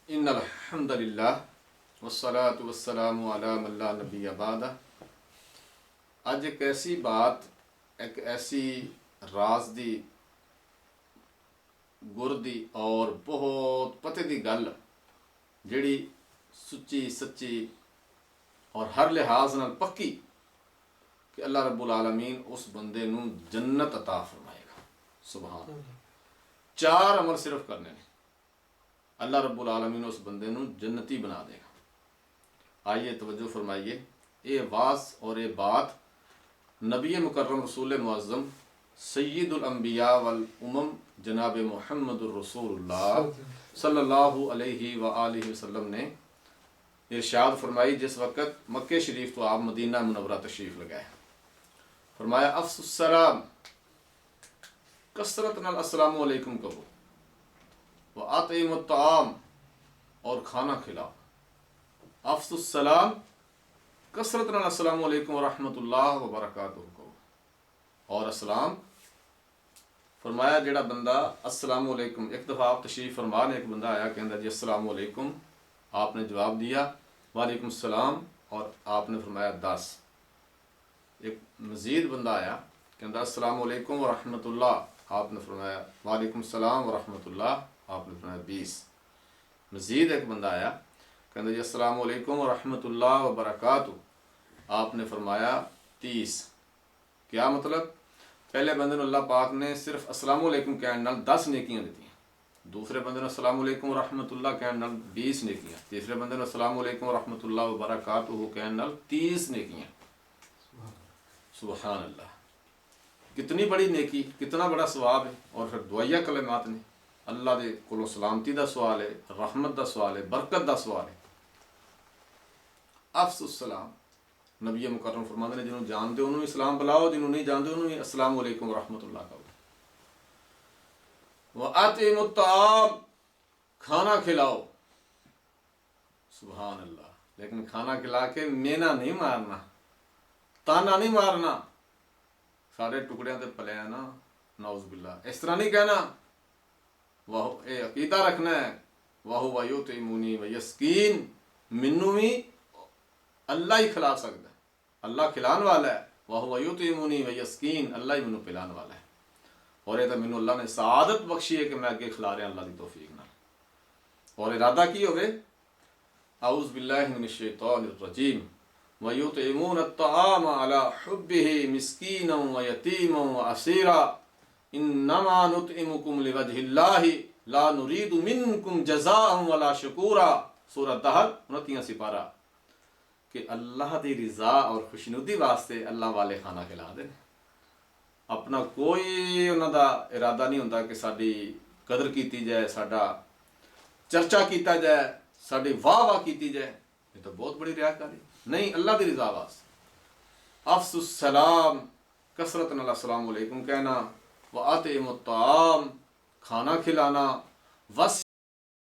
ان الحمد للہ والصلاة والسلام علی من لا نبی بعدہ۔ اج ایک ایسی بات، ایک ایسی راز دی گر دی اور بہت پتے دی گل جڑی سچی سچی اور ہر لحاظ نال پکی کہ اللہ رب العالمین اس بندے نو جنت عطا فرمائے گا۔ سبحان اللہ۔ 4 عمل صرف کرنے نے، اللہ رب العالمین اس بندے نو جنتی بنا دے گا۔ آئیے توجہ فرمائیے، یہ واز اور یہ بات نبی مکرم رسول معظم سید الانبیاء والامم جناب محمد الرسول اللہ صلی اللہ علیہ وآلہ وسلم نے ارشاد فرمائی جس وقت مکہ شریف تو آپ مدینہ منورہ تشریف لگائے۔ فرمایا افس السلام، کثرت نال السلام علیکم کہو، وَأَطْعِمُ الطَّعَامَ، اور کھانا کھلاؤ۔ افس السلام، کثرت نال السلام علیکم ورحمۃ اللہ وبرکاتہ کہو، اور السلام فرمایا جڑا بندہ السلام علیکم، ایک دفعہ آپ تشریف فرما نے، ایک بندہ آیا کہندا جی السلام علیکم، آپ نے جواب دیا وعلیکم السلام، اور آپ نے فرمایا 10۔ ایک مزید بندہ آیا کہندا السلام علیکم ورحمۃ اللہ، آپ نے فرمایا وعلیکم السلام ورحمۃ اللہ، آپ نے فرمایا 20۔ مزید ایک بندہ آیا کہندا جی السلام علیکم ورحمۃ اللہ وبرکاتہ، آپ نے فرمایا 30۔ کیا مطلب؟ پہلے بندے نے اللہ پاک نے صرف السلام علیکم کہنے نال 10 نیکیاں دیتی ہیں، دوسرے بندے نے السلام علیکم ورحمۃ اللہ کہنے نال 20 نیکیاں، تیسرے بندے نے السلام علیکم ورحمۃ اللہ وبرکاتہ کہنے نال 30 نیکیاں۔ سبحان اللہ، کتنی بڑی نیکی، کتنا بڑا ثواب ہے۔ اور پھر دعائیہ کلمات نے، اللہ دے کولوں سلامتی دا سوال ہے، رحمت دا سوال ہے، برکت دا سوال ہے۔ افس السلام، نبی مکرم فرماتے ہیں جنہوں جان دے انہوں بھی سلام بلاؤ، جنہوں نہیں جان دے انہوں بھی السلام علیکم ورحمۃ اللہ کہو۔ وَأَطْعِمُ الطَّعَامَ، کھانا کھلاؤ۔ سبحان اللہ، لیکن کھانا کھلا کے مینا نہیں مارنا، تانا نہیں مارنا، سارے ٹکڑیاں تے پلے نا، نعوذ باللہ، اس طرح نہیں کہنا۔ اے عقیدہ رکھنا ہے وَهُوَ يُطْعِمُنِي وَيَسْقِينِ، منو بھی اللہ ہی کھلا سکتا ہے، اللہ کھلان والا ہے۔ وَهُوَ يُطْعِمُنِي وَيَسْقِينِ، اللہ ہی منو پلان والا ہے۔ اور یہ تو منو اللہ نے سعادت بخشی ہے کہ میں اگے کھلا رہا اللہ دی توفیق نال۔ اور ارادہ کی ہوئے اعوذ باللہ من الشیطان الرجیم وَيُطْعِمُونَ الطَّعَامَ عَلَى حُبِّهِ مِسْكِينًا وَيَتِيمًا وَأَسِيرًا إِنَّمَا نُطْعِمُكُمْ لِوَجْهِ اللَّهِ لَا نُرِيدُ مِنْكُمْ جَزَاءً وَلَا شُكُورًا، سورۃ دہر 29 سپارہ، کہ اللہ دی رضا اور خوشنودی واسطے اللہ والے کھانا کھلا دیں۔ اپنا کوئی انہوں دا ارادہ نہیں ہوتا کہ ساری قدر کیتی جائے، ساڈا چرچا کیتا جائے، ساری واہ واہ کیتی جائے، یہ تو بہت بڑی ریاکاری نہیں، اللہ دی رضا واسطے۔ افس السلام، کثرت نال السلام علیکم کہنا، وَأَطْعِمُ الطَّعَامَ، کھانا کھلانا،